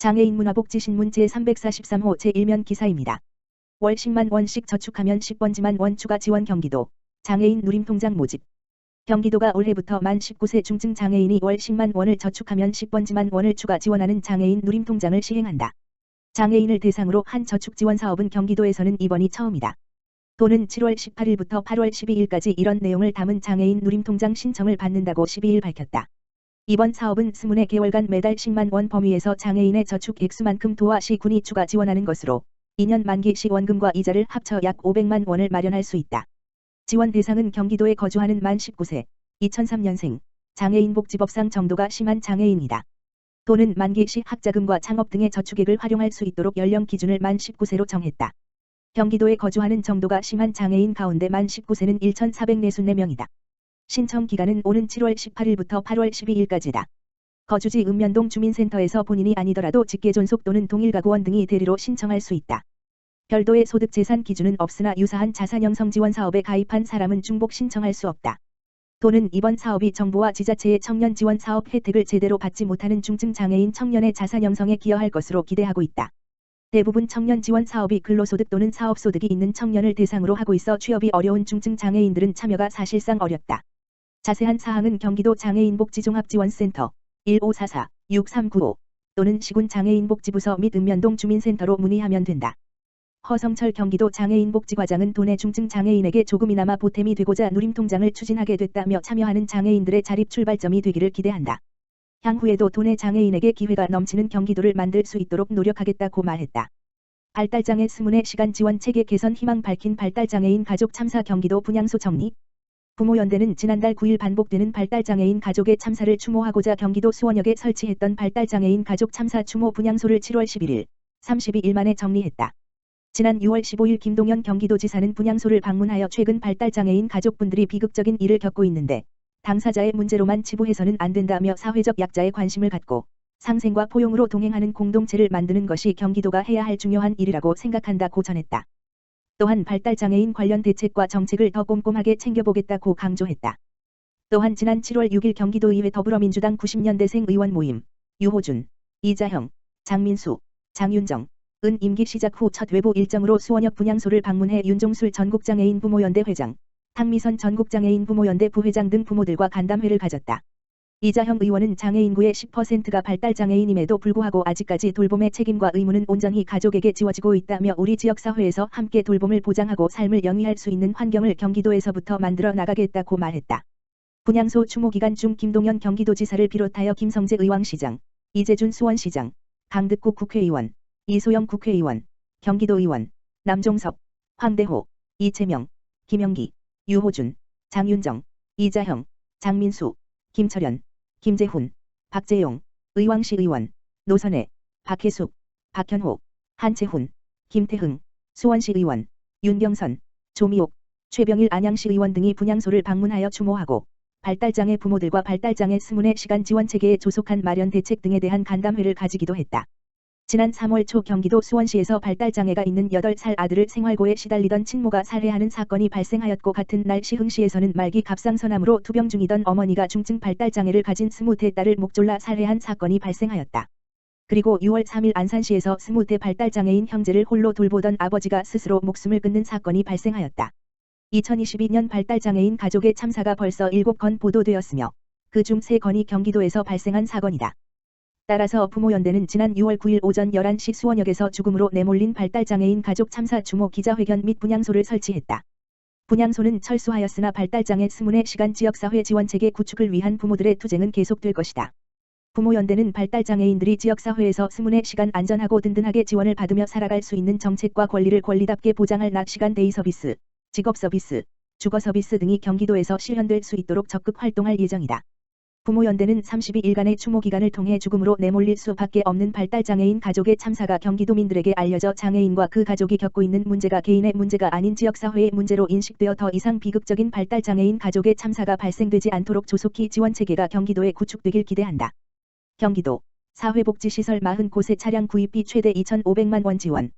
장애인 문화복지신문 제343호 제1면 기사입니다. 월 10만 원씩 저축하면 10번지만 원 추가 지원 경기도. 장애인 누림통장 모집. 경기도가 올해부터 만 19세 중증 장애인이 월 10만 원을 저축하면 10번지만 원을 추가 지원하는 장애인 누림통장을 시행한다. 장애인을 대상으로 한 저축 지원 사업은 경기도에서는 이번이 처음이다. 도는 7월 18일부터 8월 12일까지 이런 내용을 담은 장애인 누림통장 신청을 받는다고 12일 밝혔다. 이번 사업은 24개월간 매달 10만 원 범위에서 장애인의 저축 액수만큼 도와 시 군이 추가 지원하는 것으로 2년 만기 시 원금과 이자를 합쳐 약 500만 원을 마련할 수 있다. 지원 대상은 경기도에 거주하는 만 19세, 2003년생, 장애인 복지법상 정도가 심한 장애인이다. 도는 만기 시 학자금과 창업 등의 저축액을 활용할 수 있도록 연령 기준을 만 19세로 정했다. 경기도에 거주하는 정도가 심한 장애인 가운데 만 19세는 1,444명이다. 신청 기간은 오는 7월 18일부터 8월 12일까지다. 거주지 읍면동 주민센터에서 본인이 아니더라도 직계존속 또는 동일가구원 등이 대리로 신청할 수 있다. 별도의 소득 재산 기준은 없으나 유사한 자산 형성 지원 사업에 가입한 사람은 중복 신청할 수 없다. 도는 이번 사업이 정부와 지자체의 청년 지원 사업 혜택을 제대로 받지 못하는 중증 장애인 청년의 자산 형성에 기여할 것으로 기대하고 있다. 대부분 청년 지원 사업이 근로소득 또는 사업소득이 있는 청년을 대상으로 하고 있어 취업이 어려운 중증 장애인들은 참여가 사실상 어렵다. 자세한 사항은 경기도 장애인복지종합지원센터 1544-6395 또는 시군 장애인복지부서 및 읍면동 주민센터로 문의하면 된다. 허성철 경기도 장애인복지과장은 도내 중증 장애인에게 조금이나마 보탬이 되고자 누림통장을 추진하게 됐다며 참여하는 장애인들의 자립 출발점이 되기를 기대한다. 향후에도 도내 장애인에게 기회가 넘치는 경기도를 만들 수 있도록 노력하겠다고 말했다. 발달장애 스문의 시간 지원 체계 개선 희망 밝힌 발달장애인 가족 참사 경기도 분향소 정리. 부모연대는 지난달 9일 반복되는 발달장애인 가족의 참사를 추모하고자 경기도 수원역에 설치했던 발달장애인 가족 참사 추모 분향소를 7월 11일, 32일 만에 정리했다. 지난 6월 15일 김동연 경기도지사는 분향소를 방문하여 최근 발달장애인 가족분들이 비극적인 일을 겪고 있는데 당사자의 문제로만 치부해서는 안 된다며 사회적 약자에 관심을 갖고 상생과 포용으로 동행하는 공동체를 만드는 것이 경기도가 해야 할 중요한 일이라고 생각한다고 전했다. 또한 발달장애인 관련 대책과 정책을 더 꼼꼼하게 챙겨보겠다고 강조했다. 또한 지난 7월 6일 경기도의회 더불어민주당 90년대생 의원 모임, 유호준, 이자형, 장민수, 장윤정, 은 임기 시작 후 첫 외부 일정으로 수원역 분향소를 방문해 윤종술 전국장애인 부모연대 회장, 탕미선 전국장애인 부모연대 부회장 등 부모들과 간담회를 가졌다. 이자형 의원은 장애인구의 10%가 발달장애인임에도 불구하고 아직까지 돌봄의 책임과 의무는 온전히 가족에게 지워지고 있다며 우리 지역사회에서 함께 돌봄을 보장하고 삶을 영위할 수 있는 환경을 경기도에서부터 만들어 나가겠다고 말했다. 분향소 추모 기간 중 김동연 경기도지사를 비롯하여 김성재 의왕시장, 이재준 수원시장, 강득국 국회의원, 이소영 국회의원, 경기도의원, 남종섭, 황대호, 이채명, 김영기, 유호준, 장윤정, 이자형, 장민수, 김철현, 김재훈, 박재용, 의왕시 의원, 노선혜, 박혜숙, 박현호, 한채훈, 김태흥, 수원시 의원, 윤경선, 조미옥, 최병일 안양시 의원 등이 분향소를 방문하여 추모하고 발달장애 부모들과 발달장애 스문의 시간 지원 체계에 조속한 마련 대책 등에 대한 간담회를 가지기도 했다. 지난 3월 초 경기도 수원시에서 발달장애가 있는 8살 아들을 생활고에 시달리던 친모가 살해하는 사건이 발생하였고 같은 날 시흥시에서는 말기 갑상선암으로 투병 중이던 어머니가 중증 발달장애를 가진 20대 딸을 목졸라 살해한 사건이 발생하였다. 그리고 6월 3일 안산시에서 20대 발달장애인 형제를 홀로 돌보던 아버지가 스스로 목숨을 끊는 사건이 발생하였다. 2022년 발달장애인 가족의 참사가 벌써 7건 보도되었으며 그중 3건이 경기도에서 발생한 사건이다. 따라서 부모연대는 지난 6월 9일 오전 11시 수원역에서 죽음으로 내몰린 발달장애인 가족 참사 추모 기자회견 및 분향소를 설치했다. 분향소는 철수하였으나 발달장애 스문의 시간 지역사회 지원체계 구축을 위한 부모들의 투쟁은 계속될 것이다. 부모연대는 발달장애인들이 지역사회에서 스문의 시간 안전하고 든든하게 지원을 받으며 살아갈 수 있는 정책과 권리를 권리답게 보장할 낮 시간 데이 서비스, 직업 서비스, 주거 서비스 등이 경기도에서 실현될 수 있도록 적극 활동할 예정이다. 부모연대는 32일간의 추모 기간을 통해 죽음으로 내몰릴 수밖에 없는 발달장애인 가족의 참사가 경기도민들에게 알려져 장애인과 그 가족이 겪고 있는 문제가 개인의 문제가 아닌 지역사회의 문제로 인식되어 더 이상 비극적인 발달장애인 가족의 참사가 발생되지 않도록 조속히 지원체계가 경기도에 구축되길 기대한다. 경기도 사회복지시설 40곳의 차량 구입비 최대 2,500만 원 지원.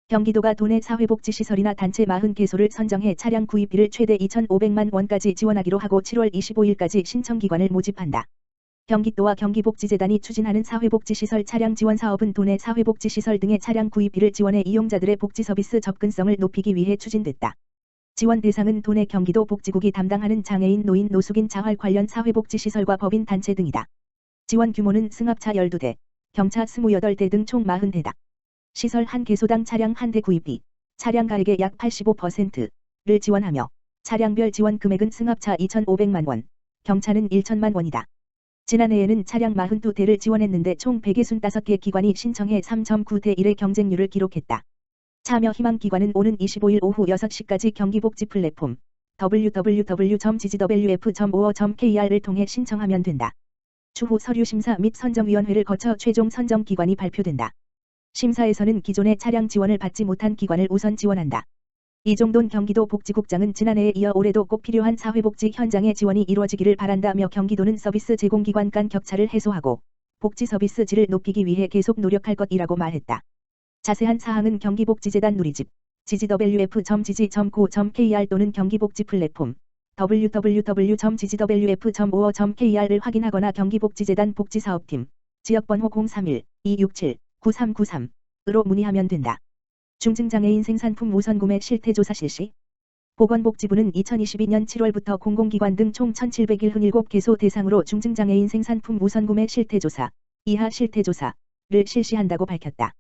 경기도가 도내 사회복지시설이나 단체 40개소를 선정해 차량 구입비를 최대 2,500만 원까지 지원하기로 하고 7월 25일까지 신청기관을 모집한다. 경기도와 경기복지재단이 추진하는 사회복지시설 차량 지원 사업은 도내 사회복지시설 등의 차량 구입비를 지원해 이용자들의 복지서비스 접근성을 높이기 위해 추진됐다. 지원 대상은 도내 경기도 복지국이 담당하는 장애인, 노인, 노숙인, 자활 관련 사회복지시설과 법인 단체 등이다. 지원 규모는 승합차 12대, 경차 28대 등 총 40대다. 시설 한 개소당 차량 한 대 구입비, 차량 가액의 약 85%를 지원하며 차량별 지원 금액은 승합차 2,500만 원, 경차는 1,000만 원이다. 지난해에는 차량 42대를 지원했는데 총 165개 기관이 신청해 3.9대 1의 경쟁률을 기록했다. 참여 희망 기관은 오는 25일 오후 6시까지 경기복지 플랫폼 www.ggwf.or.kr을 통해 신청하면 된다. 추후 서류 심사 및 선정위원회를 거쳐 최종 선정 기관이 발표된다. 심사에서는 기존의 차량 지원을 받지 못한 기관을 우선 지원한다. 이종돈 경기도 복지국장은 지난해에 이어 올해도 꼭 필요한 사회복지 현장의 지원이 이루어지기를 바란다며 경기도는 서비스 제공기관 간 격차를 해소하고 복지 서비스 질을 높이기 위해 계속 노력할 것이라고 말했다. 자세한 사항은 경기복지재단 누리집 ggwf.gg.co.kr 또는 경기복지 플랫폼 www.ggwf.or.kr을 확인하거나 경기복지재단 복지사업팀 지역번호 031-267-9393으로 문의하면 된다. 중증장애인 생산품 우선구매 실태조사 실시. 보건복지부는 2022년 7월부터 공공기관 등 총 1,777개소 대상으로 중증장애인 생산품 우선구매 실태조사, 이하 실태조사를 실시한다고 밝혔다.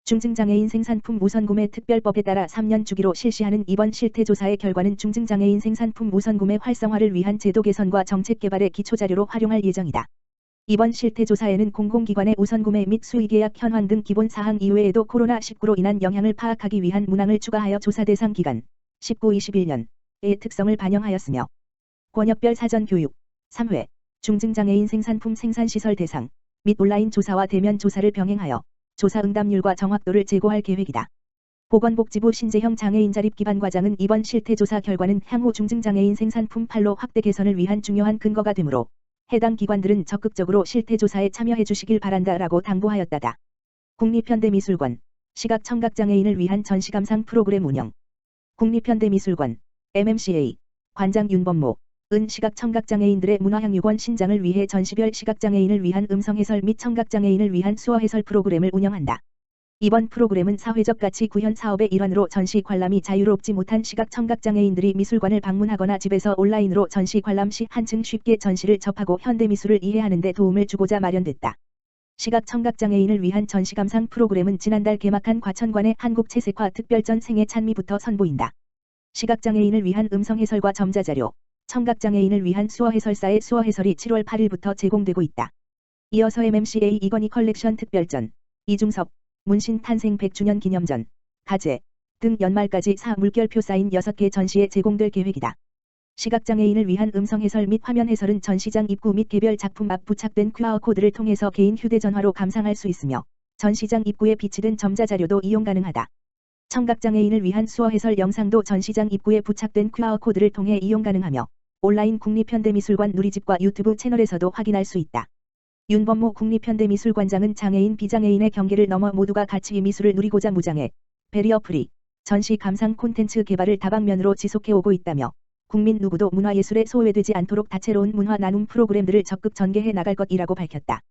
중증장애인 생산품 우선구매 특별법에 따라 3년 주기로 실시하는 이번 실태조사의 결과는 중증장애인 생산품 우선구매 활성화를 위한 제도 개선과 정책 개발의 기초자료로 활용할 예정이다. 이번 실태조사에는 공공기관의 우선구매 및 수의계약 현황 등 기본사항 이외에도 코로나19로 인한 영향을 파악하기 위한 문항을 추가하여 조사 대상 기간 19-21년의 특성을 반영하였으며 권역별 사전교육 3회 중증장애인 생산품 생산시설 대상 및 온라인 조사와 대면 조사를 병행하여 조사 응답률과 정확도를 제고할 계획이다. 보건복지부 신재형 장애인 자립기반과장은 이번 실태조사 결과는 향후 중증장애인 생산품 판로 확대 개선을 위한 중요한 근거가 되므로 해당 기관들은 적극적으로 실태조사에 참여해 주시길 바란다라고 당부하였다. 국립현대미술관 시각청각장애인을 위한 전시감상 프로그램 운영. 국립현대미술관 MMCA 관장 윤범모 은 시각청각장애인들의 문화향유권 신장을 위해 전시별 시각장애인을 위한 음성해설 및 청각장애인을 위한 수어해설 프로그램을 운영한다. 이번 프로그램은 사회적 가치 구현 사업의 일환으로 전시 관람이 자유롭지 못한 시각청각장애인들이 미술관을 방문하거나 집에서 온라인으로 전시 관람 시 한층 쉽게 전시를 접하고 현대미술을 이해하는 데 도움을 주고자 마련됐다. 시각청각장애인을 위한 전시감상 프로그램은 지난달 개막한 과천관의 한국채색화 특별전 생애 찬미부터 선보인다. 시각장애인을 위한 음성해설과 점자자료, 청각장애인을 위한 수어해설사의 수어해설이 7월 8일부터 제공되고 있다. 이어서 MMCA 이건희 컬렉션 특별전, 이중섭, 문신 탄생 100주년 기념전, 가제 등 연말까지 물결표 사인 6개 전시에 제공될 계획이다. 시각장애인을 위한 음성해설 및 화면해설은 전시장 입구 및 개별 작품 앞 부착된 QR코드를 통해서 개인 휴대전화로 감상할 수 있으며 전시장 입구에 비치된 점자자료도 이용 가능하다. 청각장애인을 위한 수어해설 영상도 전시장 입구에 부착된 QR코드를 통해 이용 가능하며 온라인 국립현대미술관 누리집과 유튜브 채널에서도 확인할 수 있다. 윤범모 국립현대미술관장은 장애인 비장애인의 경계를 넘어 모두가 같이 미술을 누리고자 무장애, 베리어 프리, 전시 감상 콘텐츠 개발을 다방면으로 지속해오고 있다며 국민 누구도 문화예술에 소외되지 않도록 다채로운 문화 나눔 프로그램들을 적극 전개해 나갈 것이라고 밝혔다.